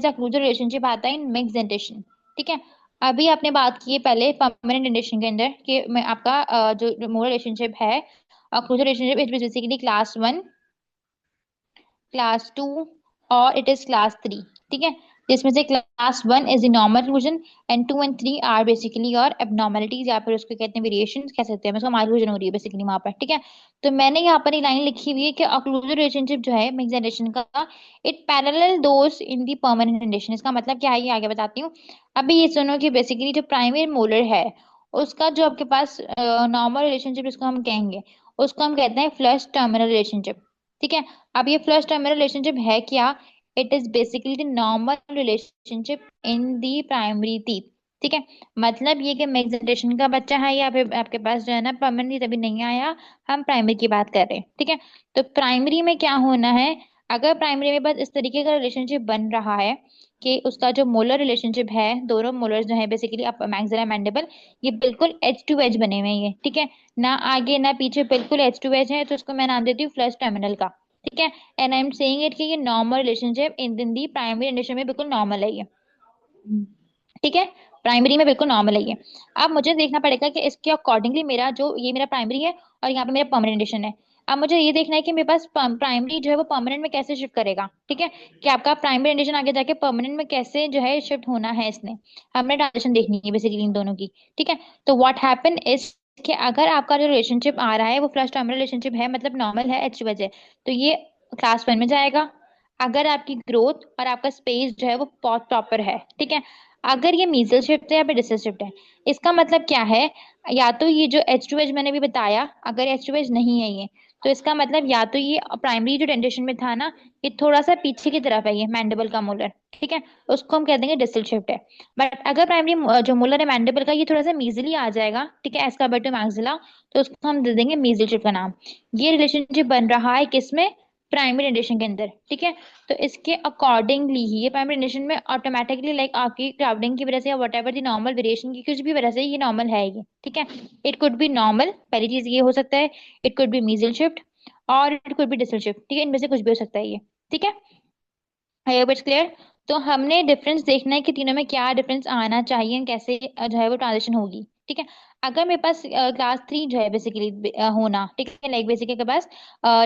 Closure relationship आता है in mix generation. ठीक है। अभी आपने बात की है पहले परमानेंट जनरेशन के अंदर कि मैं आपका जो मोलर रिलेशनशिप है closure relationship it is basically class one, class two और इट इज क्लास थ्री। ठीक है। जिसमें से class one is the normal occlusion and to and three are basically और एबनॉर्मलिटीज या फिर उसको कहते हैं वेरिएशन कह सकते हैं, उसका माइल्यूजन हो रही है बेसिकली वहां पर। ठीक है। तो मैंने यहाँ पर एक लाइन लिखी हुई है कि अक्लूसिव रिलेशनशिप जो है मिक्स जनरेशन का it parallel those in the permanent generation. इसका मतलब क्या है ये आगे बताती हूँ। अभी ये सुनो कि बेसिकली जो प्राइमरी मोलर है उसका जो आपके पास नॉर्मल रिलेशनशिप जिसको हम कहेंगे उसको हम कहते हैं फ्लश टर्मिनल रिलेशनशिप। ठीक है। अब ये फ्लश टर्मिनल रिलेशनशिप है क्या? It is basically the normal relationship in the primary teeth. ठीक है। मतलब ये कि मिक्स जनरेशन का बच्चा है या फिर आपके पास जो है ना परमानेंटली तभी नहीं आया, हम प्राइमरी की बात कर रहे हैं। ठीक है। तो प्राइमरी में क्या होना है? अगर प्राइमरी में बस इस तरीके का रिलेशनशिप बन रहा है कि उसका जो मोलर रिलेशनशिप है, दोनों मोलर जो है बेसिकली मैक्सिलर मैंडिबल, ये बिल्कुल एज टू एज बने हुए हैं ये। ठीक है। ना आगे ना पीछे, बिल्कुल एज टू एज है, तो उसको मैं नाम देती हूँ फ्लश टर्मिनल का। ठीक है। And I am saying it कि ये normal relationship in the primary relation में बिल्कुल नॉर्मल है ये। ठीक है। प्राइमरी में बिल्कुल नॉर्मल है ये। अब मुझे देखना पड़ेगा कि इसके अकॉर्डिंगली मेरा जो ये मेरा प्राइमरी है और यहाँ पे मेरा परमानेंट रिलेशन है। अब मुझे ये देखना है कि मेरे पास प्राइमरी जो है वो परमानेंट में कैसे शिफ्ट करेगा। ठीक है। कि आपका प्राइमरी रिलेशन आगे जाके परमानेंट में कैसे जो है शिफ्ट होना है इसने, हमने ट्रांजिशन देखनी है बेसिकली इन दोनों की। ठीक है। तो व्हाट हैपन इज कि अगर आपका जो रिलेशनशिप आ रहा है वो फ्लश टर्मिनल रिलेशनशिप है, मतलब नॉर्मल है, एच है, तो ये क्लास वन में जाएगा। अगर आपकी ग्रोथ और आपका स्पेस जो है वो बहुत प्रॉपर है। ठीक है। अगर ये मीजल शिफ्ट है या फिर डिस्टल शिफ्ट है, इसका मतलब क्या है? या तो ये जो एच टू एच मैंने भी बताया, अगर एच टू एच नहीं है ये, तो इसका मतलब या तो ये प्राइमरी जो जनरेशन में था ना, ये थोड़ा सा पीछे की तरफ है ये मैंडिबल का मोलर। ठीक है। उसको हम कह देंगे डिस्टल शिफ्ट है। बट अगर प्राइमरी जो मोलर है मैंडिबल का ये थोड़ा सा मीजली आ जाएगा, ठीक है, एज कम्पेयर टू मैक्सिला, तो उसको हम दे देंगे मीजल शिफ्ट का नाम। ये रिलेशनशिप बन रहा है किसमें? प्राइमरी जनरेशन के अंदर। ठीक है। तो इसके अकॉर्डिंगली ही ये प्राइमरी जनरेशन में ऑटोमेटिकली लाइक आपकी क्राउडिंग की वजह से या what ever the normal variation की कुछ भी वजह से ये नॉर्मल है ये। ठीक है। इट कुड बी नॉर्मल, पहली चीज ये हो सकता है। इट कुड बी मीजल शिफ्ट और it could be distal shift. ठीक है। इनमें से कुछ भी हो सकता है ये। ठीक है। I hope it's clear. तो हमने डिफरेंस देखना है कि तीनों में क्या डिफरेंस आना चाहिए, कैसे जो है वो ट्रांजिशन होगी। ठीक है। अगर मेरे पास क्लास थ्री जो है बेसिकली होना, ठीक है, लाइक बेसिकली के पास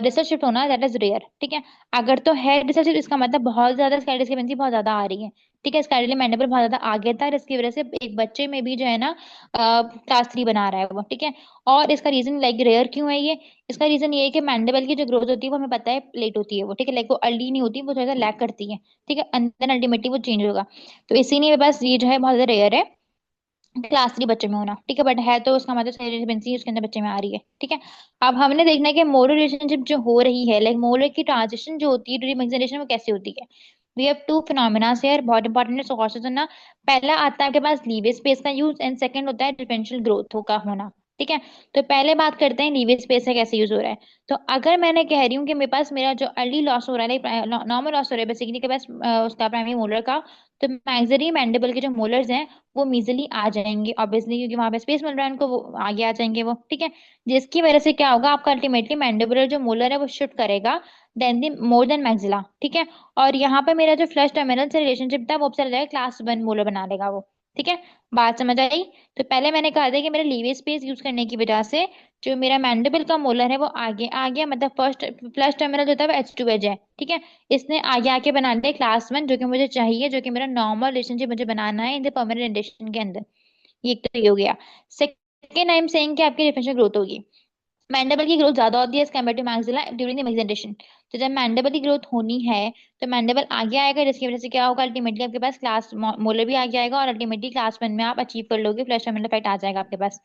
डिस्टल शिफ्ट होना, दैट इज रेयर। ठीक है। अगर तो है डिस्टल शिफ्ट, इसका मतलब बहुत ज्यादा स्काई डिस्क्रिपेंसी बहुत ज्यादा आ रही है। ठीक है। स्काई मैंडेबल बहुत ज्यादा आगे था और इसकी वजह से एक बच्चे में भी जो है ना क्लास थ्री बना रहा है वो। ठीक है। और इसका रीजन लाइक रेयर क्यों है ये? इसका रीजन ये है कि मैंडेबल की जो ग्रोथ होती है वो हमें पता है लेट होती है वो। ठीक है। लाइक वो अर्ली नहीं होती, वो थोड़ा सा लैग करती है। ठीक है। एंड देन अल्टीमेटली वो चेंज होगा। तो इसीलिए बस ये जो है बहुत ज्यादा रेयर है क्लास थ्री बच्चे में होना। ठीक है। बट है तो उसका मतलब सही उसके अंदर बच्चे में आ रही है। ठीक है। अब हमने देखना है कि मोलर रिलेशनशिप जो हो रही है, लाइक मोलर की ट्रांजिशन जो होती है ड्यूरिंग मिक्सेशन वो कैसे होती है। We have two phenomena here, बहुत इंपॉर्टेंट है, सोर्सेज ना। पहला आता है आपके पास लीवेज स्पेस का यूज एंड सेकंड होता है डिफरेंशियल ग्रोथ का होना। ठीक है। तो पहले बात करते हैं लीवेज स्पेस का कैसे यूज हो रहा है। तो अगर मैंने कह रही हूँ कि मेरे पास मेरा जो अर्ली लॉस हो रहा है, लाइक नॉर्मल लॉस हो रहा है बेसिकली के पास उसका प्राइमरी मोलर का, तो मैक्सिलरी मैंडिबल के जो मोलर्स हैं वो मीजिली आ जाएंगे ऑब्वियसली, क्योंकि वहां पे स्पेस मिल रहा है उनको, वो आगे आ जाएंगे वो। ठीक है। जिसकी वजह से क्या होगा, आपका अल्टीमेटली मैंडिबुलर जो मोलर है वो शिफ्ट करेगा देन दी मोर देन मैक्सिला। ठीक है। और यहाँ पे मेरा जो फ्लश टर्मिनल से रिलेशनशिप था वो चला जाएगा क्लास वन मोलर बना लेगा वो। ठीक है। बात समझ आई? तो पहले मैंने कहा था कि मेरा लीवे स्पेस यूज करने की वजह से जो मेरा मैंडिबल का मोलर है वो आगे आ गया, मतलब फर्स्ट फ्लश टर्मिनल जो था वो एच टू एच है। ठीक है। इसने आगे आके बना लिया क्लास वन, जो कि मुझे चाहिए, जो कि मेरा नॉर्मल रिलेशनशिप मुझे बनाना है इन द परमानेंट रिलेशन के अंदर। ये एक तो ये हो गया। सेकेंड आई एम सेइंग कि आपकी डिफरेंशियल ग्रोथ होगी। मैंडिबल की ग्रोथ ज्यादा होती है as compare to maxilla during the मिक्सेशन। तो जब मैंडिबल की ग्रोथ होनी है तो मैंडिबल आगे आएगा, जिसकी वजह से क्या होगा, अल्टीमेटली आपके पास क्लास मोलर भी आगे आएगा और अल्टीमेटली क्लास वन में आप अचीव कर लोगे, फ्लश टर्मिनल इफेक्ट आ जाएगा आपके पास।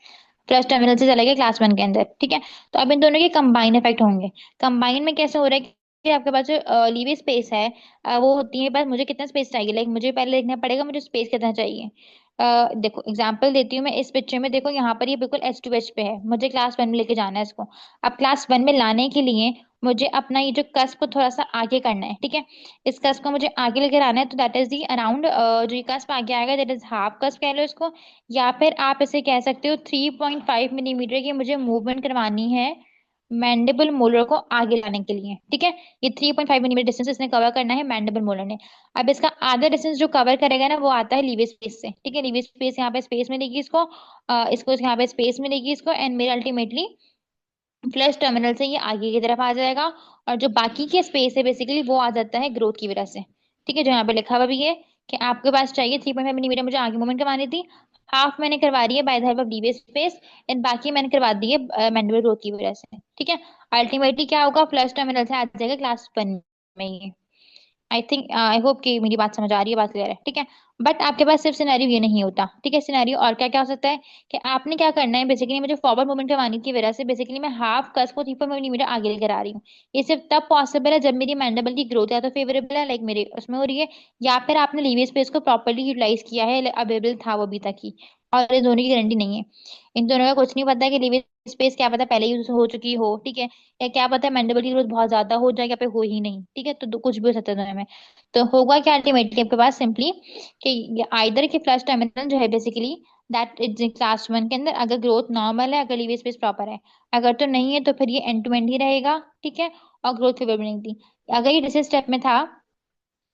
फ्लश टर्मिनल से चला गया क्लास वन के अंदर। ठीक है। तो अब इन दोनों के कंबाइन इफेक्ट होंगे। कंबाइन में कैसे हो रहा है कि आपके पास जो लीवे स्पेस है वो होती है, बस मुझे कितना स्पेस चाहिए, लाइक मुझे पहले देखना पड़ेगा मुझे स्पेस कितना चाहिए। देखो एग्जांपल देती हूँ मैं, इस पिक्चर में देखो यहाँ पर ये बिल्कुल एच टू एच पे है, मुझे क्लास वन में लेके जाना है इसको। अब क्लास वन में लाने के लिए मुझे अपना ये जो कस्प को थोड़ा सा आगे करना है। ठीक है। इस कस्प को मुझे आगे लेकर आना है, तो दैट इज दी अराउंड जो ये कस्प आगे आएगा दैट इज हाफ कस्प कह लो इसको, या फिर आप इसे कह सकते हो 3.5 मिलीमीटर की मुझे मूवमेंट करवानी है मैंडिबल मोलर को आगे लाने के लिए, ठीक है। ये 3.5 मिलीमीटर डिस्टेंस इसने कवर करना है मैंडिबल मोलर ने। अब इसका आधा डिस्टेंस जो कवर करेगा ना, वो आता है लीवर स्पेस से, ठीक है। लीवर स्पेस यहाँ पे स्पेस मिलेगी इसको, इसको यहाँ पे स्पेस मिलेगी इसको, एंड मेरा अल्टीमेटली फ्लश टर्मिनल से ये आगे की तरफ आ जाएगा। और जो बाकी के स्पेस है बेसिकली वो आ जाता है ग्रोथ की वजह से, ठीक है। जो यहाँ पे लिखा हुआ भी है कि आपके पास चाहिए 3.5 मिलीमीटर मुझे आगे मूवमेंट करवानी थी, हाफ मैंने करवा रही है by the help of DV space, and बाकी मैंने करवा दी है मैंडिबल ग्रोथ की वजह से, ठीक है। अल्टीमेटली क्या होगा, फ्लश टर्मिनल से आ जाएगा क्लास 1 में ये। आई होप कि मेरी बात समझ आ रही है, बात क्लियर है, ठीक है। बट आपके पास सिर्फ सिनेरियो ये नहीं होता, ठीक है। सिनेरियो और क्या क्या हो सकता है कि आपने क्या करना है, बेसिकली मुझे फॉरवर्ड मूवमेंट करवाने की वजह से बेसिकली मैं हाफ कस को 3.5 मिलीमीटर आगे लेकर आ रही हूँ। ये सिर्फ तब पॉसिबल है जब मेरी मैंडिबल की ग्रोथ या तो फेवरेबल है, लाइक मेरे उसमें हो रही है, या फिर आपने लीवर स्पेस को प्रॉपरली यूटिलाइज किया है, अवेलेबल था वो अभी तक ही। और इन दोनों की गारंटी नहीं है, इन दोनों का कुछ नहीं पता है कि लीवर स्पेस क्या पता पहले यूज हो चुकी हो, ठीक है। या क्या पता है मैंडिबल की ग्रोथ बहुत ज्यादा हो जाए या फिर हो ही नहीं, ठीक है। तो कुछ भी हो सकता है दोनों में। तो होगा क्या अल्टीमेटली आपके पास सिंपली कि आइदर के फ्लश टर्मिनल जो है बेसिकली दैट इज क्लास 1 के अंदर अगर ग्रोथ नॉर्मल है, अगर लीवर स्पेस प्रॉपर है। अगर तो नहीं है तो फिर ये एंड टू एंड ही रहेगा, ठीक है। और ग्रोथ फेवरेबल नहीं थी। अगर ये डिसीज स्टेप में था,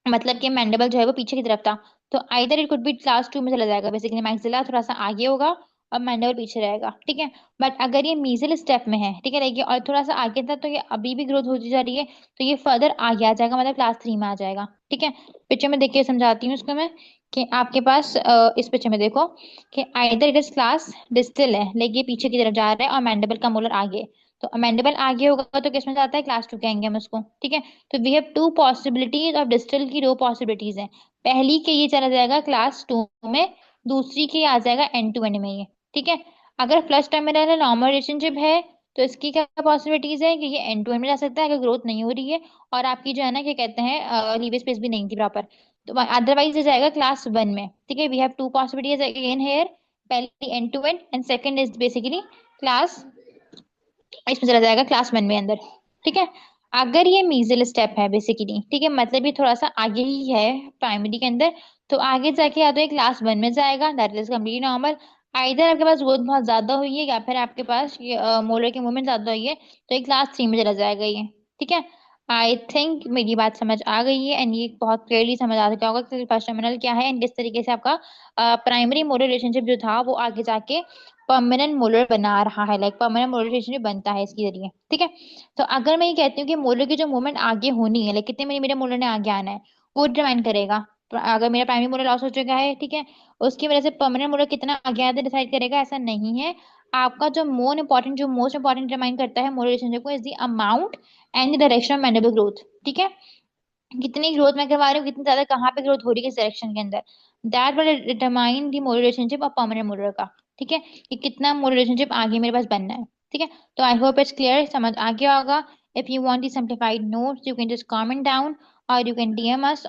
मतलब कि मैंडिबल जो है वो पीछे की तरफ था, तो either it could be class 2 में चला जाएगा, बेसिकली मैक्सिला थोड़ा सा आगे होगा और मैंडिबल पीछे रहेगा, ठीक है। बट अगर ये मीजल स्टेप में है, ठीक है, देखिए, और थोड़ा सा आगे था तो ये अभी भी ग्रोथ होती जा रही है, तो ये फर्दर आगे आ जाएगा, मतलब क्लास 3 में आ जाएगा, ठीक है। पिक्चर में देखिए समझाती हूँ इसको मैं, कि आपके पास इस पिक्चर में देखो कि either it is class distal है, लाइक ये पीछे की तरफ जा रहा है और मैंडिबल का मोलर आगे। तो अमेंडेबल आगे होगा तो किसमें जाता है, क्लास 2 कहेंगे हम उसको, ठीक है। तो we have two possibilities of distal की, दो पॉसिबिलिटीज हैं। पहली के ये चला जाएगा क्लास 2 में, दूसरी के आ जाएगा एंड टू एंड में ये, ठीक है। अगर फ्लश टर्मिनल है, नॉर्मल रिलेशनशिप है, तो इसकी क्या पॉसिबिलिटीज है कि ये एंड टू एंड में जा सकता है अगर ग्रोथ नहीं हो रही है, और आपकी जो है ना क्या कहते हैं लीवर स्पेस भी नहीं थी प्रॉपर। तो अदरवाइज ये जाएगा क्लास 1 में, ठीक है। We have two possibilities again here, पहली end to end second is basically class, इसमें चला जाएगा क्लास 1 में अंदर, ठीक है। अगर ये मीजल स्टेप है बेसिकली, ठीक है, मतलब ये थोड़ा सा आगे ही है प्राइमरी के अंदर, तो आगे जाके या तो ये क्लास 1 में जाएगा, that is completely normal. Either आपके पास ग्रोथ बहुत ज्यादा हुई है या फिर आपके पास ये मोलर की मूवमेंट ज्यादा हुई है, तो ये क्लास 3 में चला जाएगा ये, ठीक है। आई थिंक मेरी बात समझ आ गई है, एंड ये बहुत क्लियरली समझ आ सका होगा कि फर्स्ट टर्मिनल क्या है एंड किस तरीके से आपका प्राइमरी मोलर रिलेशनशिप जो था वो आगे जाके परमानेंट मोलर बना रहा है, लाइक परमानेंट मोलर रिलेशनशिप बनता है इसके जरिए, ठीक है। तो अगर मैं ये कहती हूँ कि मोलर की जो मूवमेंट आगे होनी है, लाइक कितने मिलीमीटर मोलर ने आगे आना है, वो डिटरमाइन करेगा। अगर मेरा प्राइमरी मोलर लॉस हो चुका है, ठीक है, उसकी वजह से परमानेंट मोलर कितना आगे आया डिसाइड करेगा, ऐसा नहीं है। आपका जो मोस्ट इंपॉर्टेंट डिटरमाइन करता है मोलर रिलेशनशिप को, is the amount and the direction of mandible growth, ठीक है। कितनी ग्रोथ मैं करवा रही हूँ, कितनी ज्यादा कहाँ पे ग्रोथ हो रही है किस डायरेक्शन के अंदर, that will determine the molar relationship और परमानेंट मोलर का, ठीक है। कि कितना मोलर रिलेशनशिप आगे मेरे पास बनना है, ठीक है। तो आई होप इट्स क्लियर, समझ आ गया होगा। If you want the simplified notes you can just comment down और यू कैन डीएम अस